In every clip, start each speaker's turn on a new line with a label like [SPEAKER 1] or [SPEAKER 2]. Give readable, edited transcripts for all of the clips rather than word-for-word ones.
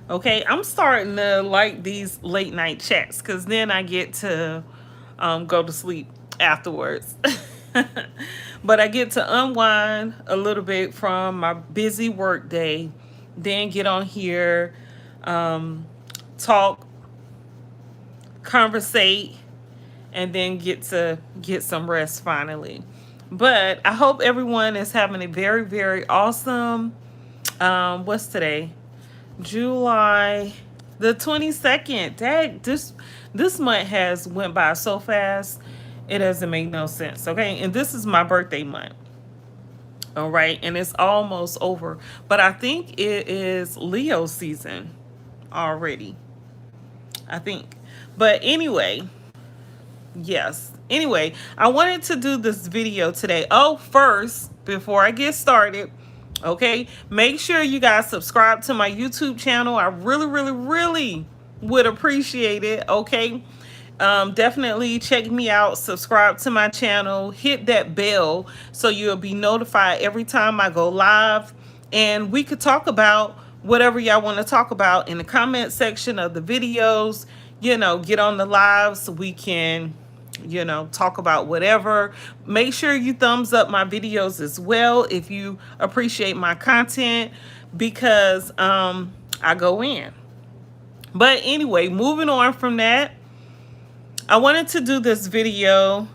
[SPEAKER 1] Okay, I'm starting to like these late night chats because then I get to go to sleep afterwards. But I get to unwind a little bit from my busy work day, then get on here, um, talk, conversate, and then get to get some rest finally. But I hope everyone is having a very, very awesome, what's today? July the 22nd. Dang, this month has went by so fast. It doesn't make no sense. Okay, and this is my birthday month. All right, and it's almost over. But I think it is Leo season already. I think. But anyway, yes. Anyway, I wanted to do this video today. Oh, first, before I get started, okay, make sure you guys subscribe to my YouTube channel. I really, really, really would appreciate it, okay? Definitely check me out, subscribe to my channel, hit that bell so you'll be notified every time I go live, and we could talk about whatever y'all want to talk about in the comment section of the videos. You know, get on the live so we can, you know, talk about whatever. Make sure you thumbs up my videos as well if you appreciate my content, because I go in. But anyway, moving on from that, I wanted to do this video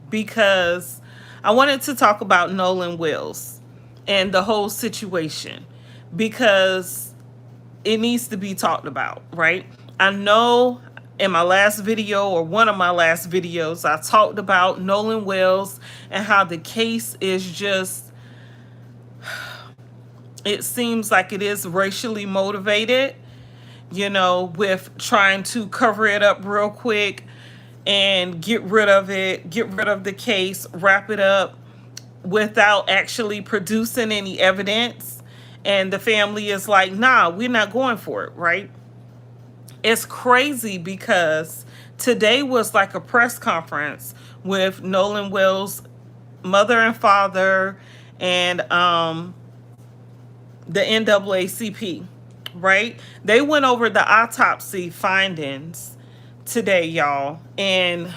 [SPEAKER 1] because I wanted to talk about Nolan Wells and the whole situation, because it needs to be talked about, right? I know in my last video, or one of my last videos, I talked about Nolan Wells and how the case is just, it seems like it is racially motivated, you know, with trying to cover it up real quick and get rid of it, get rid of the case, wrap it up without actually producing any evidence. And the family is like, nah, we're not going for it, right? It's crazy because today was like a press conference with Nolan Wells' mother and father and the NAACP, right? They went over the autopsy findings today, y'all. And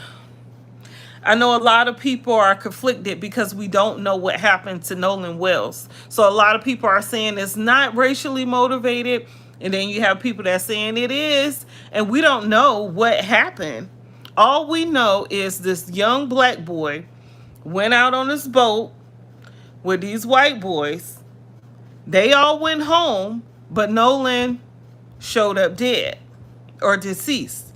[SPEAKER 1] I know a lot of people are conflicted because we don't know what happened to Nolan Wells. So a lot of people are saying it's not racially motivated. And then you have people that are saying it is. And we don't know what happened. All we know is this young black boy went out on this boat with these white boys. They all went home, but Nolan showed up dead or deceased.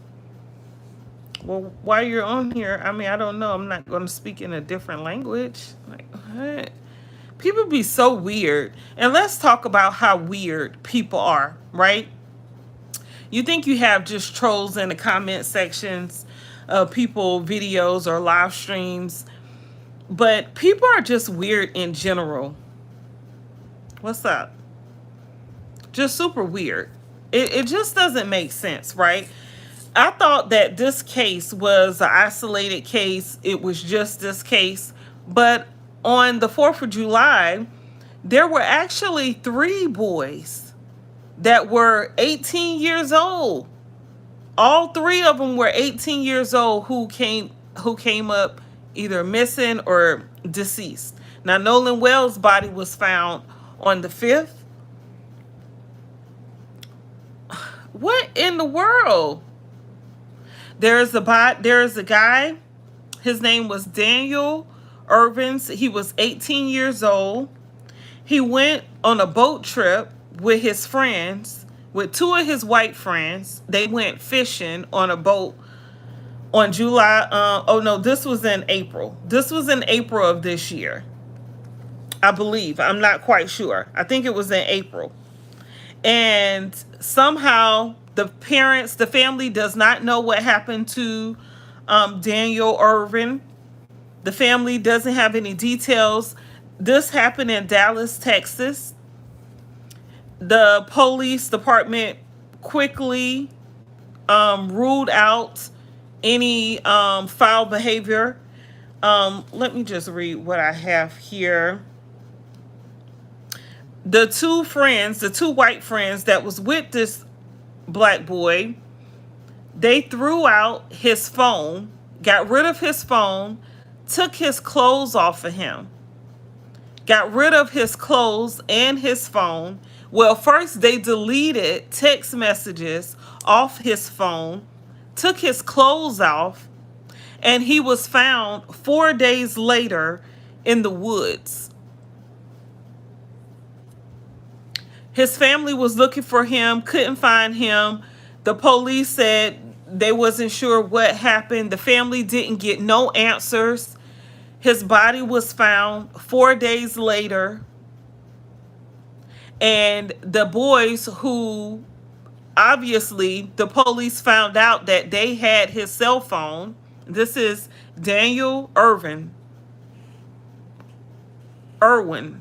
[SPEAKER 1] Well, while you're on here, I mean, I don't know. I'm not going to speak in a different language. Like, what? People be so weird. And let's talk about how weird people are, right? You think you have just trolls in the comment sections of people, videos, or live streams. But people are just weird in general. What's up? Just super weird. It just doesn't make sense, right? I thought that this case was an isolated case. It was just this case. But on the 4th of July, there were actually 3 boys that were 18 years old. All 3 of them were 18 years old who came up either missing or deceased. Now, Nolan Wells' body was found on the 5th. What in the world? There's a guy, his name was Daniel Irvins. He was 18 years old. He went on a boat trip with his friends, with 2 of his white friends. They went fishing on a boat on July. Oh no, this was in April. This was in April of this year, I believe. I'm not quite sure. I think it was in April. And somehow the family does not know what happened to Daniel Irvin. The family doesn't have any details. This happened in Dallas, Texas. The police department quickly ruled out any foul behavior. Let me just read what I have here. the two friends, the two white friends that was with this black boy, they threw out his phone, got rid of his phone, took his clothes off of him, got rid of his clothes and his phone. Well, first they deleted text messages off his phone, took his clothes off, and he was found 4 days later in the woods. His family was looking for him, couldn't find him. The police said they wasn't sure what happened. The family didn't get no answers. His body was found 4 days later. And the boys who, obviously, the police found out that they had his cell phone. This is Daniel Irving. Daniel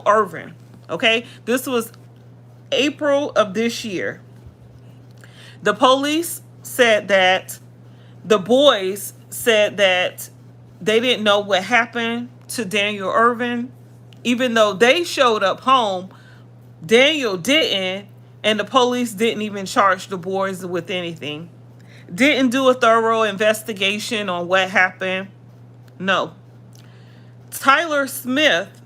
[SPEAKER 1] Irving. Okay, this was April of this year. The police said that the boys said that they didn't know what happened to Daniel Irving. Even though they showed up home, Daniel didn't, and the police didn't even charge the boys with anything. Didn't do a thorough investigation on what happened. No. Tyler Smith,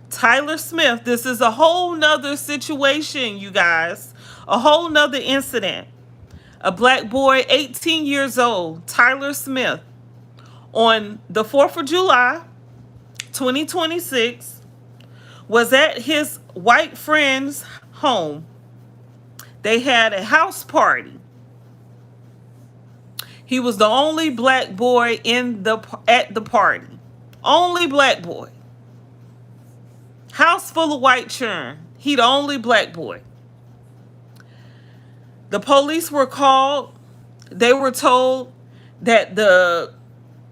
[SPEAKER 1] this is a whole nother situation, you guys. A whole nother incident. A black boy, 18 years old, Tyler Smith, on the 4th of July, 2026, was at his white friend's home. They had a house party. He was the only black boy at the party. Only black boy. House full of white children. He the only black boy. The police were called. They were told that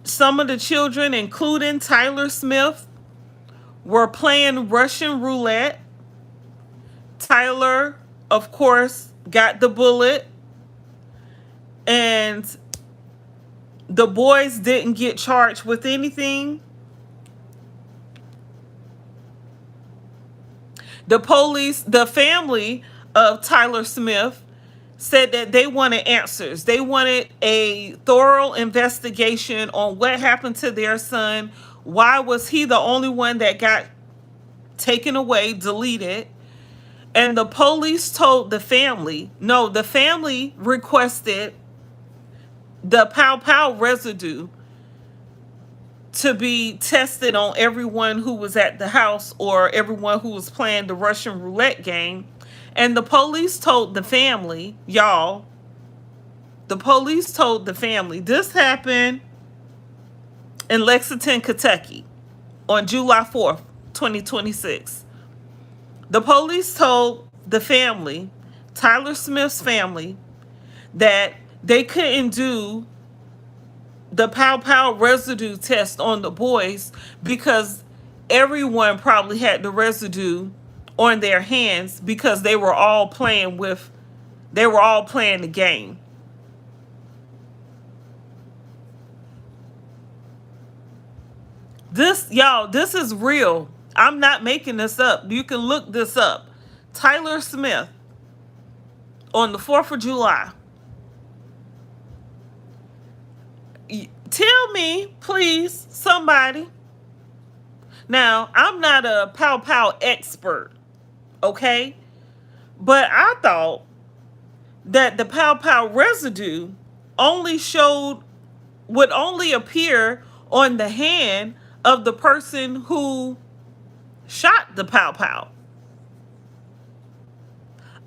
[SPEAKER 1] some of the children, including Tyler Smith, were playing Russian roulette. Tyler, of course, got the bullet. And the boys didn't get charged with anything. The family of Tyler Smith said that they wanted answers. They wanted a thorough investigation on what happened to their son. Why was he the only one that got taken away, deleted? And the police told the family, no, the family requested the pow pow residue to be tested on everyone who was at the house or everyone who was playing the Russian roulette game. And the police told the family, y'all, this happened in Lexington, Kentucky on July 4th, 2026. The police told the family, Tyler Smith's family, that they couldn't do the pow pow residue test on the boys because everyone probably had the residue on their hands because they were all playing the game. This is real. I'm not making this up. You can look this up. Tyler Smith on the 4th of July. Tell me, please, somebody. Now, I'm not a pow pow expert, okay? But I thought that the pow pow residue would only appear on the hand of the person who shot the pow pow.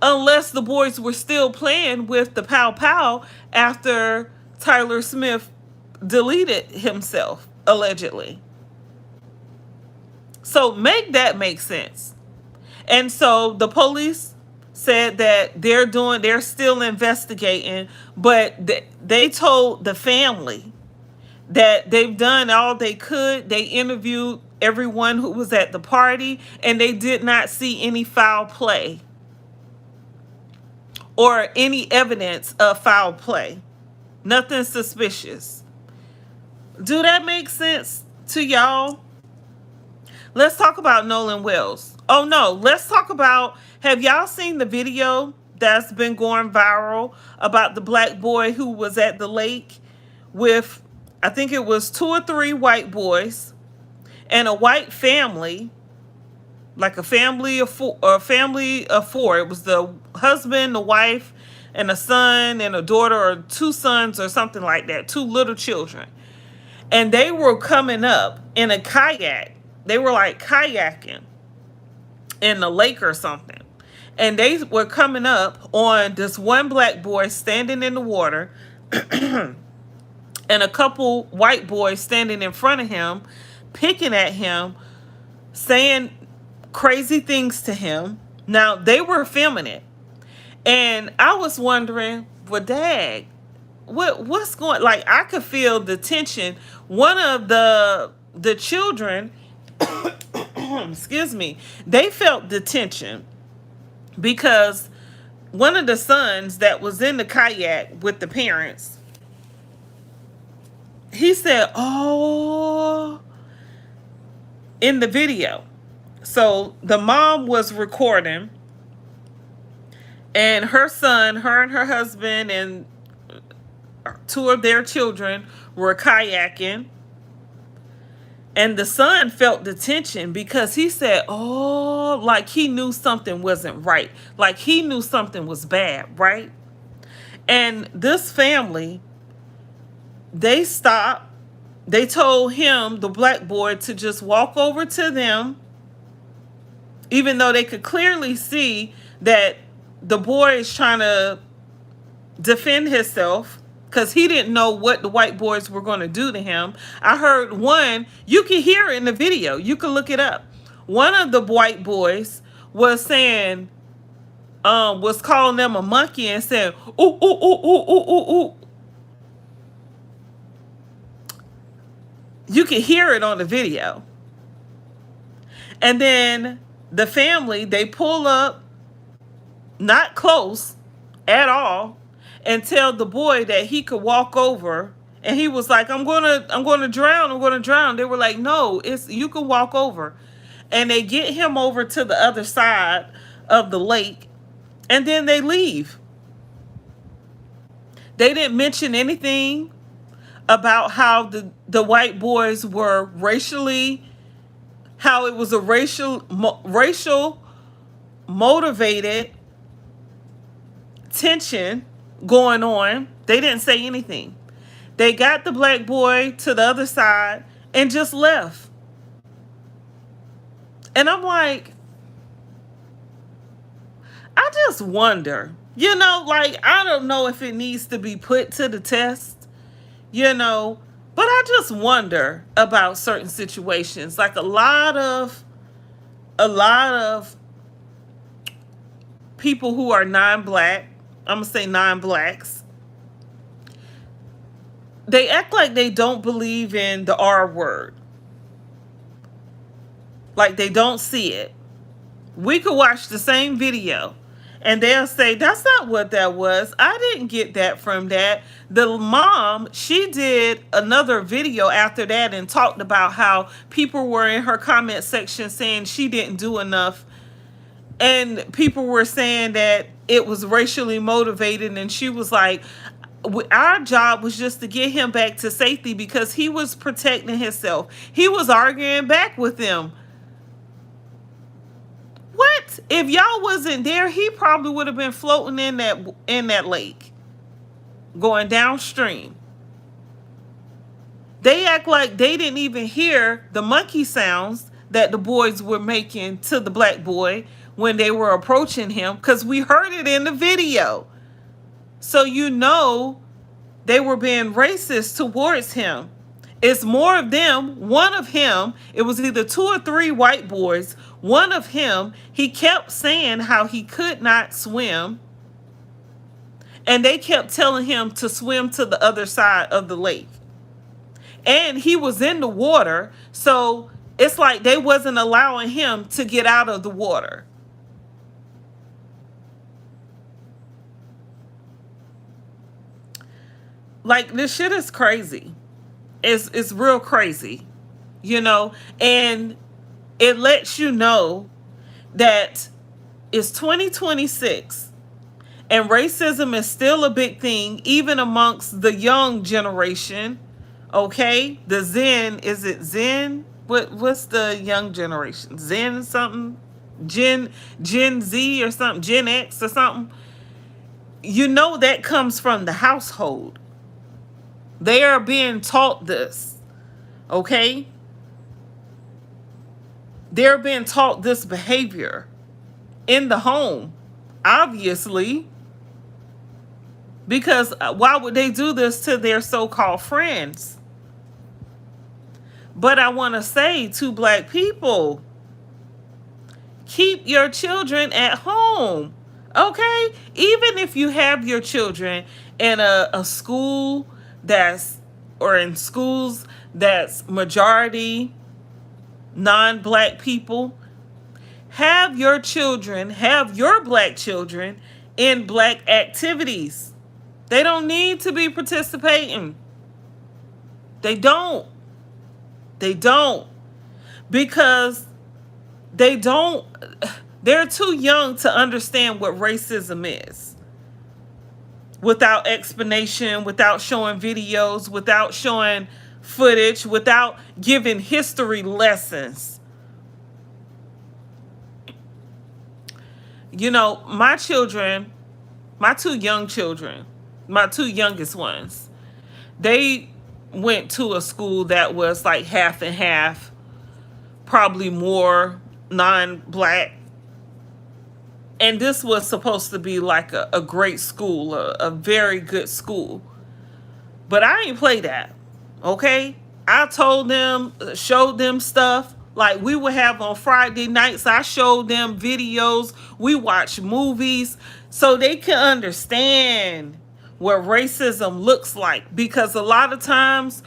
[SPEAKER 1] Unless the boys were still playing with the pow pow after Tyler Smith deleted himself, allegedly. So make that make sense. And so the police said that they're still investigating, but they told the family that they've done all they could. They interviewed everyone who was at the party, and they did not see any foul play or any evidence of foul play. Nothing suspicious. Do that make sense to y'all? Let's talk about Nolan Wells. Oh no, let's talk about, have y'all seen the video that's been going viral about the black boy who was at the lake with, I think it was 2 or 3 white boys and a white family, like a family of four, or a family of 4. It was the husband, the wife, and a son and a daughter, or 2 sons or something like that, 2 little children. And they were coming up in a kayak. They were like kayaking in the lake or something. And they were coming up on this one black boy standing in the water and a couple white boys standing in front of him, picking at him, saying crazy things to him. Now, they were filming it. And I was wondering, well, dag, what's going, like, I could feel the tension. One of the children, excuse me, they felt the tension because one of the sons that was in the kayak with the parents, he said, oh, in the video. So the mom was recording, and her son, her and her husband, and 2 of their children were kayaking. And the son felt the tension because he said, oh, like he knew something wasn't right. Like he knew something was bad, right? And this family, they stopped. They told him, the black boy, to just walk over to them, even though they could clearly see that the boy is trying to defend himself because he didn't know what the white boys were going to do to him. I heard one, you can hear it in the video. You can look it up. One of the white boys was saying, was calling them a monkey and saying, ooh, ooh, ooh, ooh, ooh, ooh, ooh. You can hear it on the video. And then the family, they pull up, not close at all, and tell the boy that he could walk over. And he was like, I'm gonna drown. They were like, no, you can walk over. And they get him over to the other side of the lake, and then they leave. They didn't mention anything about how the white boys were racially, how it was a racial motivated tension going on. They didn't say anything. They got the black boy to the other side and just left. And I'm like, I just wonder, like, I don't know if it needs to be put to the test, but I just wonder about certain situations. Like a lot of people who are non-black, I'm going to say non-blacks, they act like they don't believe in the R word. Like they don't see it. We could watch the same video and they'll say, that's not what that was. I didn't get that from that. The mom, she did another video after that and talked about how people were in her comment section saying she didn't do enough. And people were saying that it was racially motivated. And she was like, our job was just to get him back to safety because he was protecting himself. He was arguing back with them. What? If y'all wasn't there, he probably would have been floating in that lake, going downstream. They act like they didn't even hear the monkey sounds that the boys were making to the black boy when they were approaching him, because we heard it in the video. So they were being racist towards him. It's more of them. One of him, it was either 2 or 3 white boys. One of him, he kept saying how he could not swim. And they kept telling him to swim to the other side of the lake. And he was in the water, so it's like they wasn't allowing him to get out of the water. Like, this shit is crazy. It's real crazy, and It lets you know that it's 2026 and racism is still a big thing, even amongst the young generation. Okay? The Zen, is it Zen? What's the young generation? Zen something? Gen Z or something, Gen X or something. You know that comes from the household. They are being taught this. Okay? They're being taught this behavior in the home, obviously, because why would they do this to their so-called friends? But I want to say to black people, keep your children at home, okay? Even if you have your children in a school that's, or in schools that's majority non-black people, have your children, have your black children in black activities. They don't need to be participating. They don't. They don't. Because they don't, they're too young to understand what racism is. Without explanation, without showing videos, without showing footage, without giving history lessons. You know, my children, my two young children, my two youngest ones, they went to a school that was like half and half, probably more non-black. And this was supposed to be like a great school, a very good school. But I ain't play that, okay? I told them, showed them stuff. Like we would have on Friday nights, I showed them videos. We watched movies so they can understand what racism looks like. Because a lot of times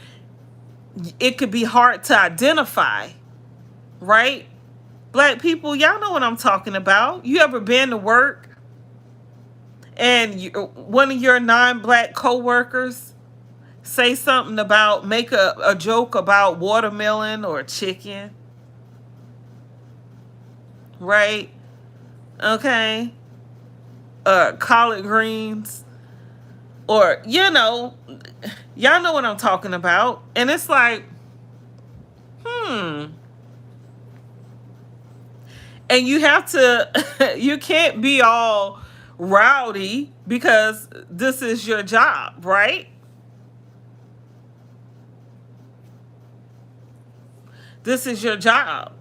[SPEAKER 1] it could be hard to identify, right? Black people, y'all know what I'm talking about. You ever been to work and one of your non-black coworkers say something about, make a joke about watermelon or chicken, right? Okay. Collard greens, or, you know, y'all know what I'm talking about. And it's like, and you have to, you can't be all rowdy because this is your job, right? This is your job.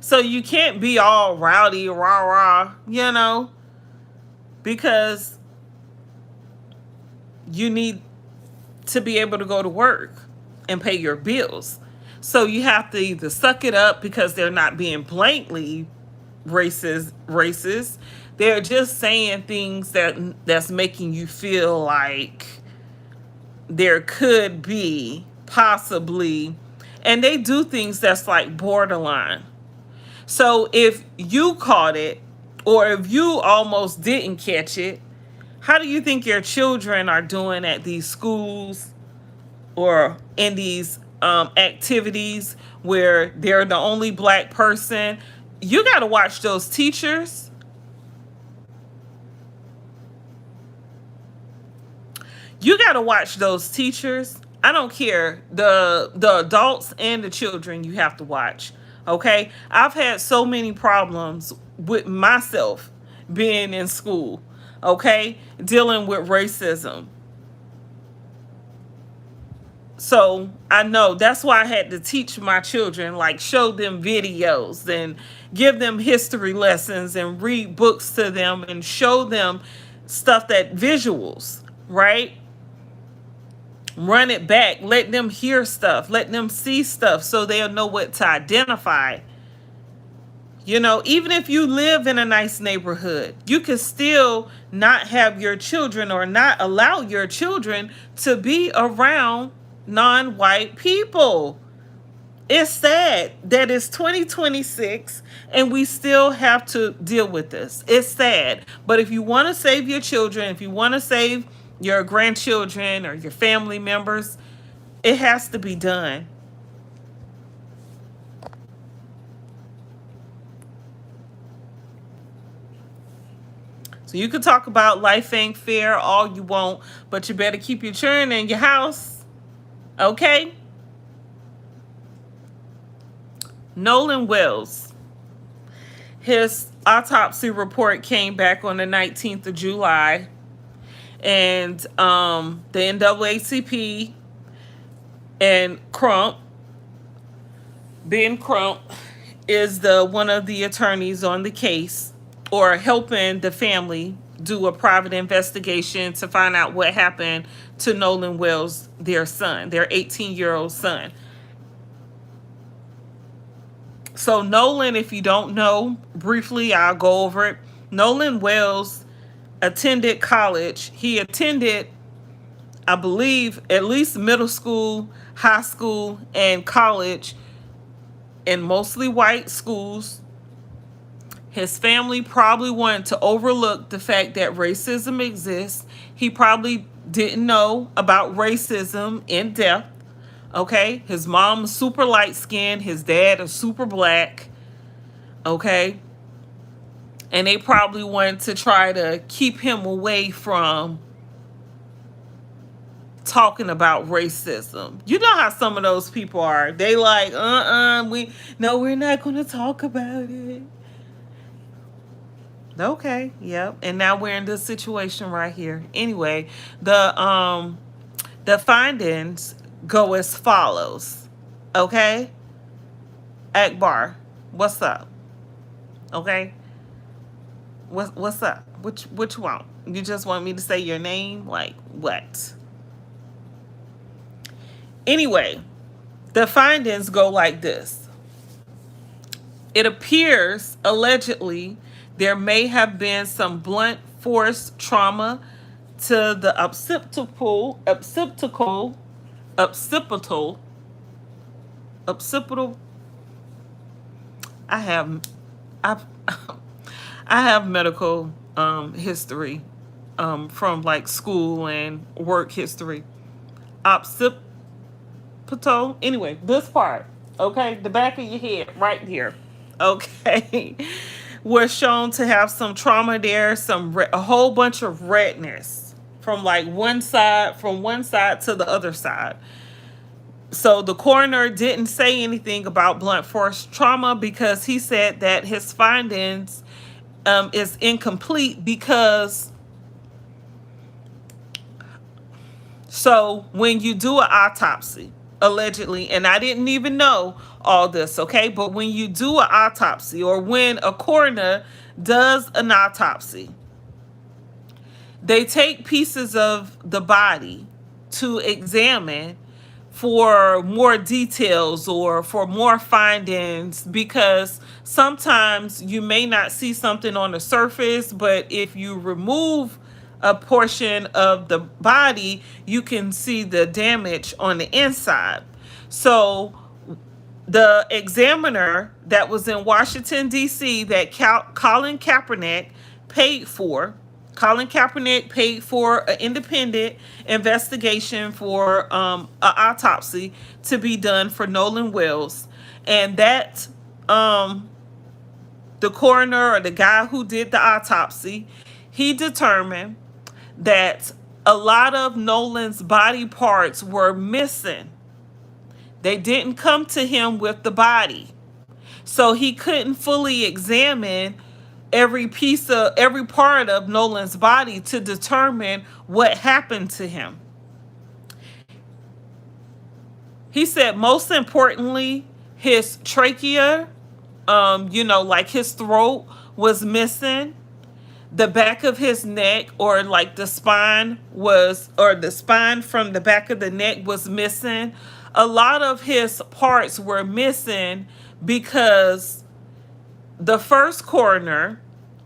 [SPEAKER 1] So you can't be all rowdy, rah, rah, you know, because you need to be able to go to work and pay your bills. So you have to either suck it up because they're not being blatantly racist. They're just saying things that's making you feel like there could be possibly, and they do things that's like borderline. So if you caught it, or if you almost didn't catch it, how do you think your children are doing at these schools or in these activities where they're the only black person? You got to watch those teachers. You got to watch those teachers. I don't care. The adults and the children you have to watch. Okay? I've had so many problems with myself being in school. Okay? Dealing with racism. So I know that's why I had to teach my children, like show them videos and give them history lessons and read books to them and show them stuff, that visuals, right? Run it back, let them hear stuff, let them see stuff so they'll know what to identify. You know, even if you live in a nice neighborhood, you can still not have your children or not allow your children to be around non-white people. It's sad that it's 2026 and we still have to deal with this. It's sad. But if you want to save your children, if you want to save your grandchildren or your family members, it has to be done. So you can talk about life ain't fair all you want, but you better keep your children in your house. Okay? Nolan Wells. His autopsy report came back on the 19th of July. And the NAACP and Ben Crump is the one of the attorneys on the case, or helping the family do a private investigation to find out what happened to Nolan Wells, their son, their 18-year-old son. So Nolan, if you don't know, briefly, I'll go over it. Nolan Wells attended college. He attended, I believe, at least middle school, high school, and college in mostly white schools. His family probably wanted to overlook the fact that racism exists. He probably didn't know about racism in depth. Okay? His mom is super light-skinned. His dad is super black. Okay? And they probably wanted to try to keep him away from talking about racism. You know how some of those people are. They like, we're not going to talk about it. Okay, yep. And now we're in this situation right here. Anyway, the findings go as follows. Okay? Akbar, what's up? Okay? What's up? Which one? You just want me to say your name? Like what? Anyway, the findings go like this. It appears, allegedly, there may have been some blunt force trauma to the occipital. I've I have medical history from like school and work history. Occipital. Anyway, this part, okay, the back of your head, right here, okay, was shown to have some trauma there, a whole bunch of redness from like one side to the other side. So the coroner didn't say anything about blunt force trauma because he said that his findings is incomplete because so when you do an autopsy, allegedly, and I didn't even know all this, okay, but when you do an autopsy or when a coroner does an autopsy, they take pieces of the body to examine for more details or for more findings, because sometimes you may not see something on the surface, but if you remove a portion of the body, you can see the damage on the inside. So the examiner that was in Washington, D.C., that Colin Kaepernick paid for an independent investigation for an autopsy to be done for Nolan Wells. And that the coroner, or the guy who did the autopsy, he determined that a lot of Nolan's body parts were missing. They didn't come to him with the body. So he couldn't fully examine every part of Nolan's body to determine what happened to him. He said most importantly, his trachea, like his throat was missing. The back of his neck, or like the spine from the back of the neck was missing. A lot of his parts were missing because the first coroner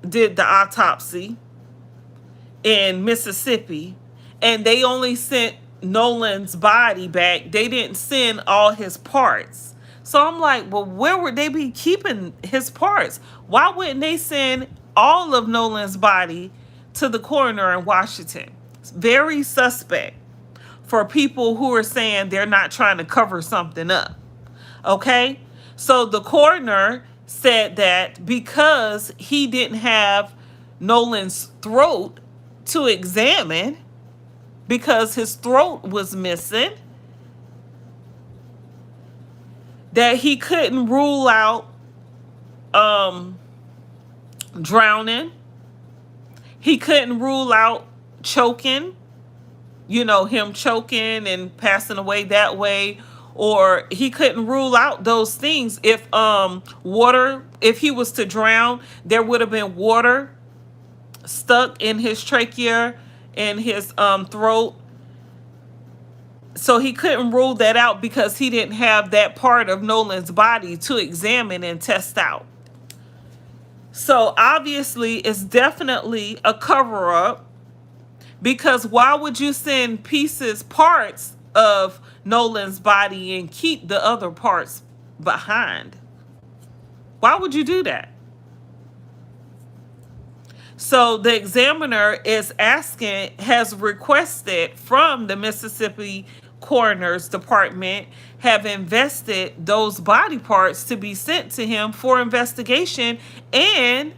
[SPEAKER 1] did the autopsy in Mississippi, and they only sent Nolan's body back. They didn't send all his parts. So I'm like, well, where would they be keeping his parts? Why wouldn't they send all of Nolan's body to the coroner in Washington? It's very suspect for people who are saying they're not trying to cover something up. Okay? So the coroner said that because he didn't have Nolan's throat to examine because his throat was missing, that he couldn't rule out drowning. He couldn't rule out choking, him choking and passing away that way. Or he couldn't rule out those things. If if he was to drown, there would have been water stuck in his trachea and his throat. So he couldn't rule that out because he didn't have that part of Nolan's body to examine and test out. So obviously it's definitely a cover-up, because why would you send parts of Nolan's body and keep the other parts behind? Why would you do that? So the examiner has requested from the Mississippi Coroner's Department, have invested those body parts to be sent to him for investigation and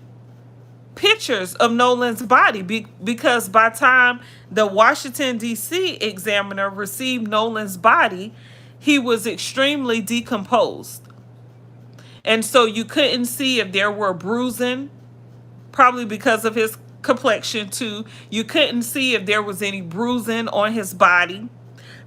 [SPEAKER 1] pictures of Nolan's body, because by the time the Washington, D.C. examiner received Nolan's body, he was extremely decomposed. And so you couldn't see if there were bruising, probably because of his complexion too. You couldn't see if there was any bruising on his body,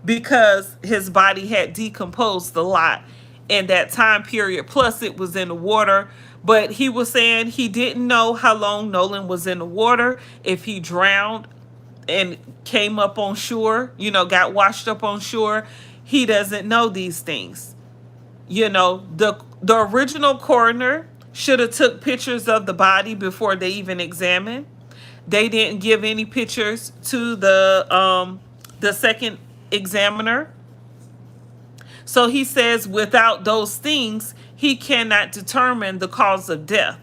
[SPEAKER 1] because his body had decomposed a lot in that time period. Plus it was in the water. But he was saying he didn't know how long Nolan was in the water, if he drowned and came up on shore, got washed up on shore. He doesn't know these things. The original coroner should have took pictures of the body before they even examined. They didn't give any pictures to the second examiner. So he says without those things, he cannot determine the cause of death.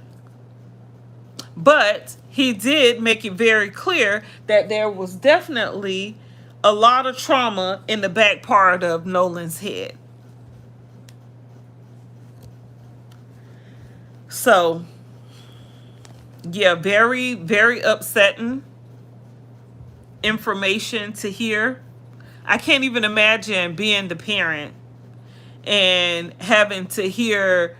[SPEAKER 1] But he did make it very clear that there was definitely a lot of trauma in the back part of Nolan's head. So, yeah, very, very upsetting information to hear. I can't even imagine being the parent and having to hear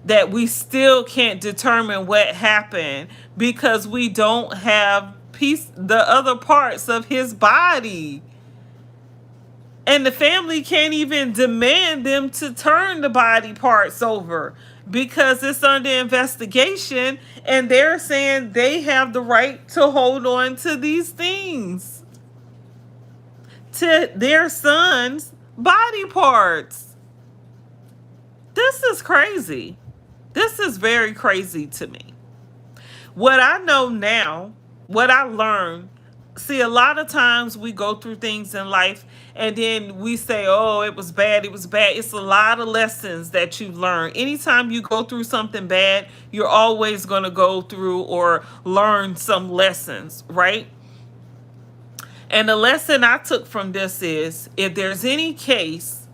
[SPEAKER 1] that we still can't determine what happened because we don't have the other parts of his body. And the family can't even demand them to turn the body parts over because it's under investigation, and they're saying they have the right to hold on to these things, to their son's body parts. This is crazy. This is very crazy to me. What I know now, what I learned, see, a lot of times we go through things in life and then we say, oh, it was bad, it was bad. It's a lot of lessons that you learn. Anytime you go through something bad, you're always going to go through or learn some lessons, right? And the lesson I took from this is, if there's any case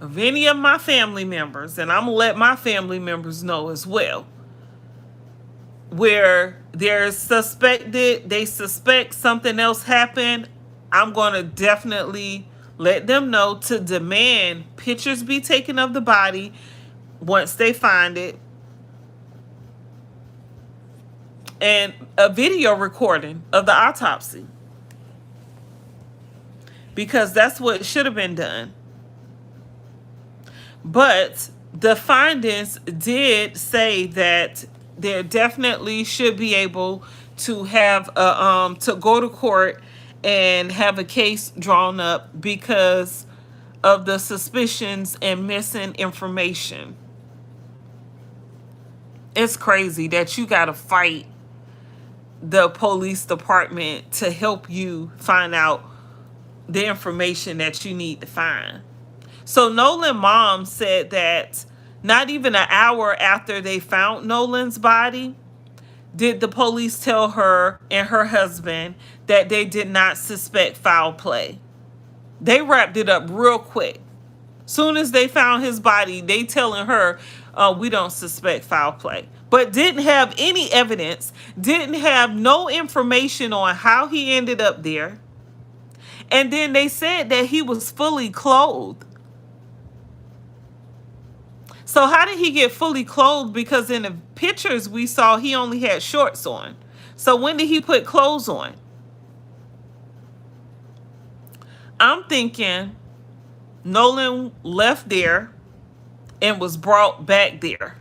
[SPEAKER 1] of any of my family members, and I'm going to let my family members know as well, where they suspect something else happened, I'm going to definitely let them know to demand pictures be taken of the body once they find it, and a video recording of the autopsy, because that's what should have been done. But the findings did say that there definitely should be able to have to go to court and have a case drawn up because of the suspicions and missing information. It's crazy that you got to fight the police department to help you find out the information that you need to find. So Nolan's mom said that not even an hour after they found Nolan's body did the police tell her and her husband that they did not suspect foul play. They wrapped it up real quick. Soon as they found his body, they telling her, we don't suspect foul play. but didn't have any evidence, didn't have no information on how he ended up there. And then they said that he was fully clothed. So how did he get fully clothed? Because in the pictures we saw he only had shorts on. So when did he put clothes on? I'm thinking Nolan left there and was brought back there.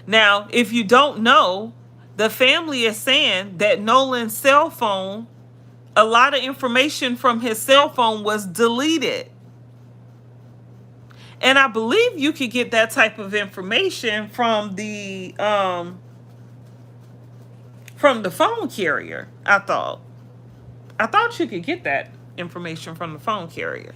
[SPEAKER 1] Now, if you don't know, the family is saying that Nolan's cell phone, a lot of information from his cell phone was deleted. And I believe you could get that type of information from the phone carrier. I thought you could get that information from the phone carrier.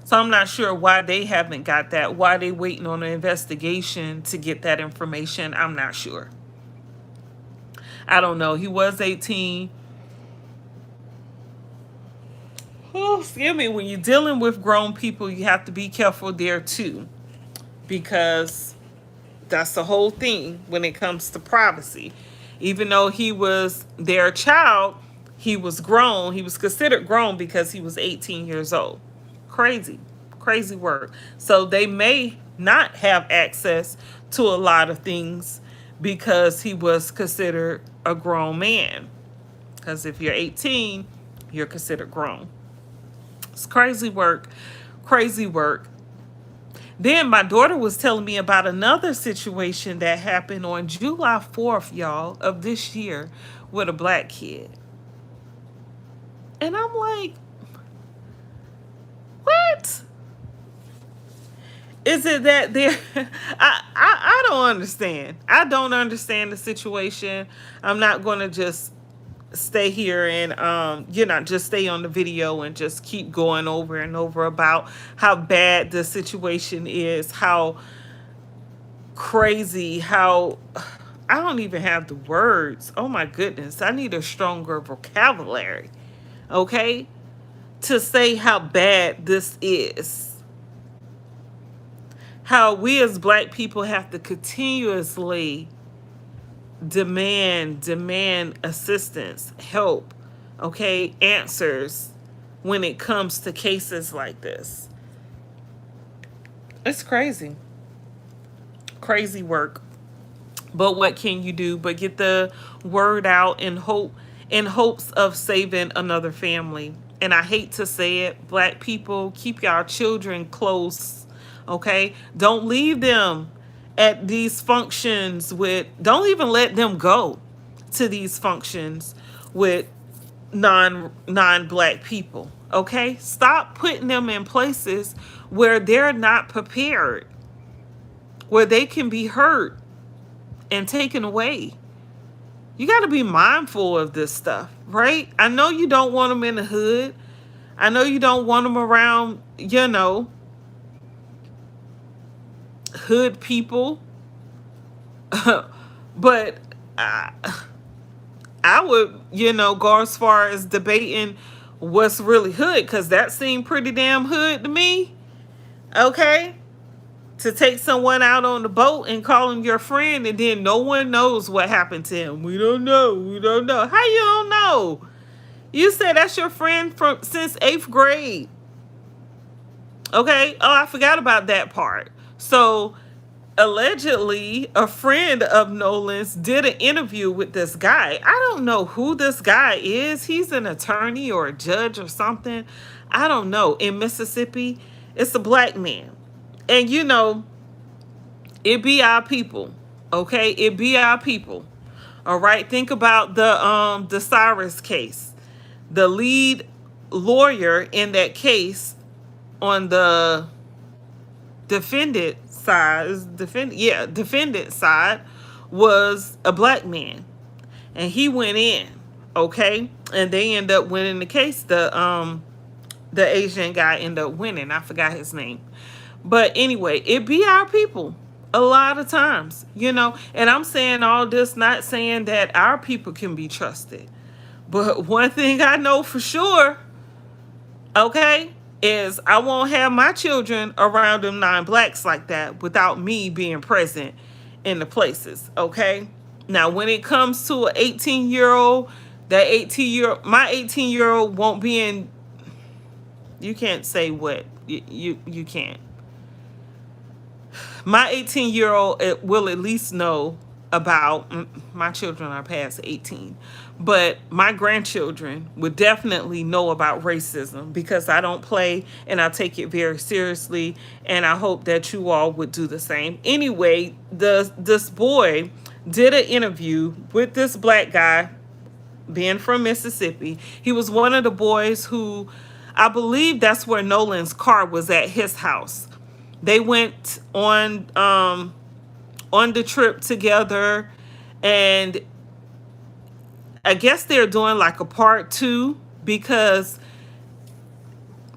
[SPEAKER 1] So I'm not sure why they haven't got that. Why they waiting on an investigation to get that information. I'm not sure. I don't know. He was 18. Oh, excuse me. When you're dealing with grown people, you have to be careful there too, because that's the whole thing when it comes to privacy. Even though he was their child, he was grown. He was considered grown because he was 18 years old. Crazy work. So they may not have access to a lot of things because he was considered a grown man. Because if you're 18, you're considered grown. It's crazy work. Then my daughter was telling me about another situation that happened on July 4th, y'all, of this year with a black kid. And I'm like, what? Is it that they're... I don't understand. I don't understand the situation. I'm not going to just stay here and just stay on the video and just keep going over and over about how bad the situation is, how crazy, how... I don't even have the words. Oh my goodness. I need a stronger vocabulary, okay, to say how bad this is. How we as black people have to continuously demand assistance, help, okay, answers when it comes to cases like this. It's crazy work. But what can you do but get the word out in hopes of saving another family? And I hate to say it, black people, keep y'all children close. Okay, don't leave them at these functions don't even let them go to these functions with non-black people. Okay, stop putting them in places where they're not prepared, where they can be hurt and taken away. You got to be mindful of this stuff, right? I know you don't want them in the hood. I know you don't want them around, hood people, but I would, go as far as debating what's really hood, because that seemed pretty damn hood to me. Okay, to take someone out on the boat and call him your friend, and then no one knows what happened to him. We don't know. How you don't know? You said that's your friend since 8th grade. Okay. Oh, I forgot about that part. So allegedly a friend of Nolan's did an interview with this guy. I don't know who this guy is. He's an attorney or a judge or something. I don't know. In Mississippi, it's a black man. And it be our people. Okay? It be our people. All right? Think about the Cyrus case. The lead lawyer in that case on the defendant side was a black man, and he went in, okay, and they end up winning the case. The Asian guy ended up winning. I forgot his name, but anyway, it be our people a lot of times, and I'm saying all this not saying that our people can be trusted, but one thing I know for sure, okay, is I won't have my children around them non-blacks like that without me being present in the places, okay? Now, when it comes to an 18-year-old, my 18-year-old won't be in, you can't say what, you can't. My 18-year-old will at least know about, my children are past 18, but my grandchildren would definitely know about racism because I don't play and I take it very seriously, and I hope that you all would do the same. Anyway, this boy did an interview with this black guy, being from Mississippi. He was one of the boys who, I believe that's where Nolan's car was at his house. They went on the trip together, and I guess they're doing like a part 2 because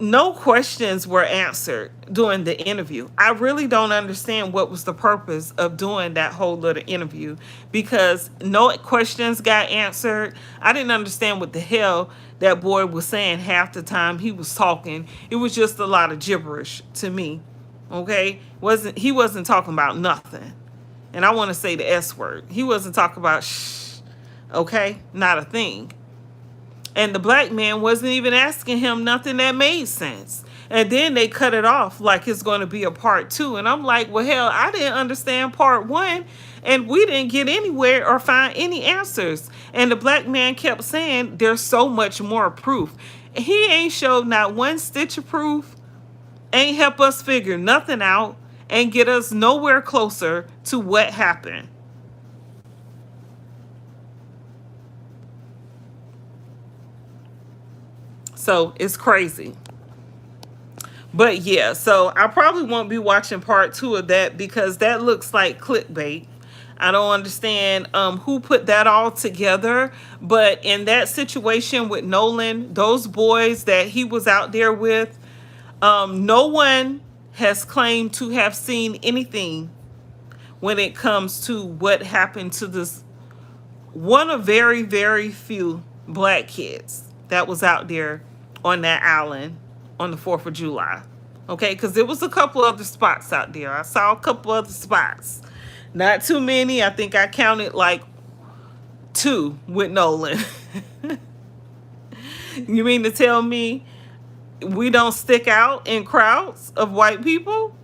[SPEAKER 1] no questions were answered during the interview. I really don't understand what was the purpose of doing that whole little interview because no questions got answered. I didn't understand what the hell that boy was saying half the time he was talking. It was just a lot of gibberish to me. Okay? He wasn't talking about nothing. And I want to say the S word. He wasn't talking about shh. Okay? Not a thing. And the black man wasn't even asking him nothing that made sense. And then they cut it off like it's going to be a part 2. And I'm like, well, hell, I didn't understand part 1. And we didn't get anywhere or find any answers. And the black man kept saying, there's so much more proof. He ain't showed not one stitch of proof. Ain't help us figure nothing out. And get us nowhere closer to what happened. So it's crazy. But yeah, so I probably won't be watching part 2 of that because that looks like clickbait. I don't understand who put that all together. But in that situation with Nolan, those boys that he was out there with, no one has claimed to have seen anything when it comes to what happened to this one of very, very few black kids that was out there on that island on the 4th of July. Okay, because there was a couple other spots out there. I saw a couple other spots. Not too many. I think I counted like 2 with Nolan. You mean to tell me we don't stick out in crowds of white people?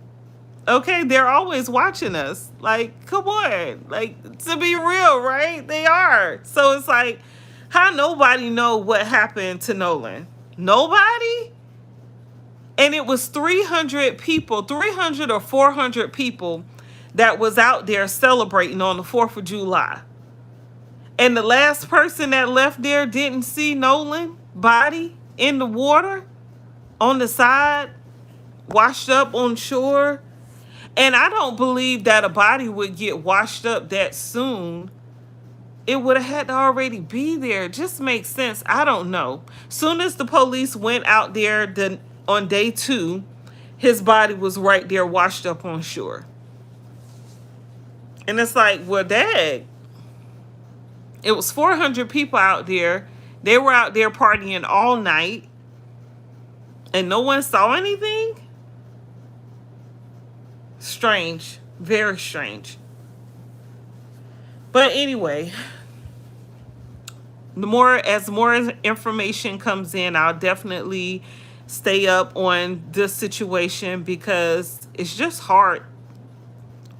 [SPEAKER 1] Okay, they're always watching us. Like, come on. Like, to be real, right? They are. So it's like, how nobody know what happened to Nolan? Nobody? And it was 300 people, 300 or 400 people that was out there celebrating on the 4th of July. And the last person that left there didn't see Nolan body in the water on the side, washed up on shore. And I don't believe that a body would get washed up that soon. It would have had to already be there. It just makes sense. I don't know. Soon as the police went out there on day 2, his body was right there washed up on shore. And it's like, well, dang. It was 400 people out there. They were out there partying all night. And no one saw anything? Strange. Very strange. But anyway, as more information comes in, I'll definitely stay up on this situation because it's just hard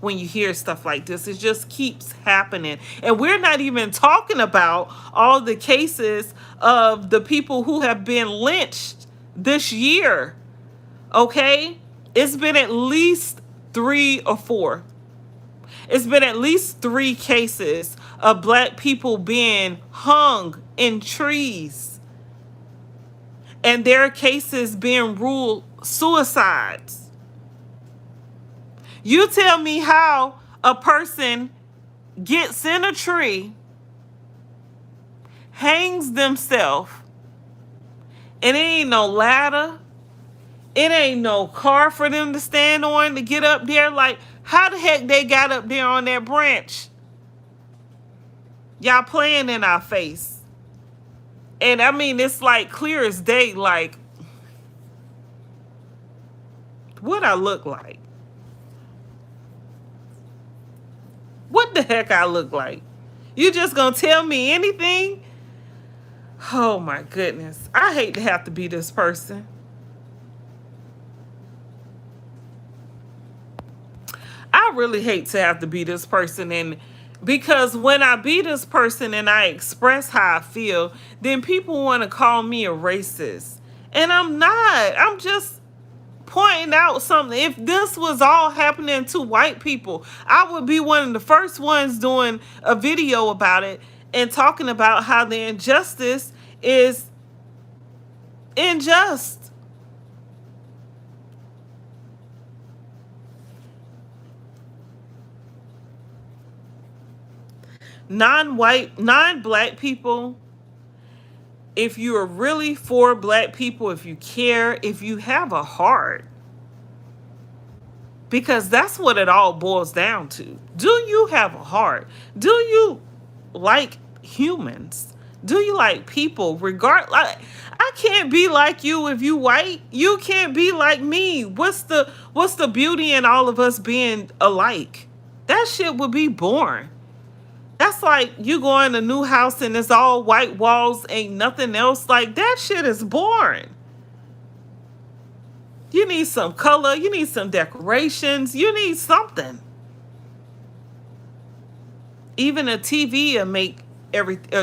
[SPEAKER 1] when you hear stuff like this. It just keeps happening. And we're not even talking about all the cases of the people who have been lynched this year. Okay? It's been at least 3 or 4. It's been at least 3 cases of black people being hung in trees. And their cases being ruled suicides. You tell me how a person gets in a tree, hangs themselves, and it ain't no ladder. It ain't no car for them to stand on to get up there. Like, how the heck they got up there on that branch? Y'all playing in our face. And I mean, it's like clear as day. Like, What I look like? What the heck I look like? You just gonna tell me anything? Oh my goodness. I hate to have to be this person. I really hate to have to be this person, and because when I be this person and I express how I feel, then people want to call me a racist. And I'm not. I'm just pointing out something. If this was all happening to white people, I would be one of the first ones doing a video about it and talking about how the injustice is unjust. Non-white, non-black people, if you are really for black people, if you care, if you have a heart, because that's what it all boils down to. Do you have a heart? Do you like humans? Do you like people? I can't be like you if you white. You can't be like me. What's the beauty in all of us being alike? That shit would be boring. That's like you go in a new house and it's all white walls, ain't nothing else. Like, that shit is boring. You need some color, you need some decorations, you need something. Even a TV will make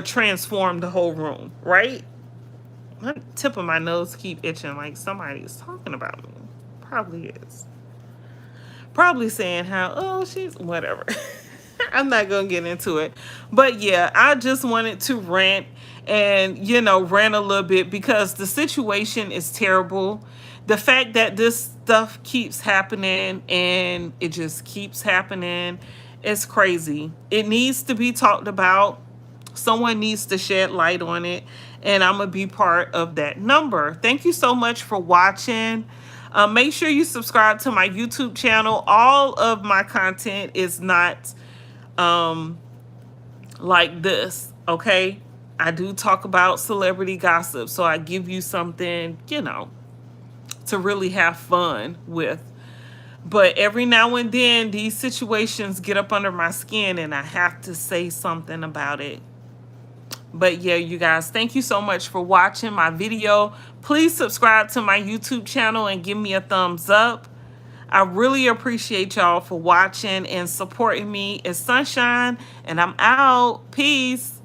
[SPEAKER 1] transform the whole room, right? My tip of my nose keep itching like somebody is talking about me. Probably is. Probably saying how, oh, she's whatever. I'm not going to get into it. But yeah, I just wanted to rant and, rant a little bit because the situation is terrible. The fact that this stuff keeps happening and it just keeps happening is crazy. It needs to be talked about. Someone needs to shed light on it. And I'm going to be part of that number. Thank you so much for watching. Make sure you subscribe to my YouTube channel. All of my content is not like this, okay? I do talk about celebrity gossip, so I give you something, to really have fun with. But every now and then, these situations get up under my skin, and I have to say something about it. But yeah, you guys, thank you so much for watching my video. Please subscribe to my YouTube channel and give me a thumbs up. I really appreciate y'all for watching and supporting me. It's Sunshine, and I'm out. Peace.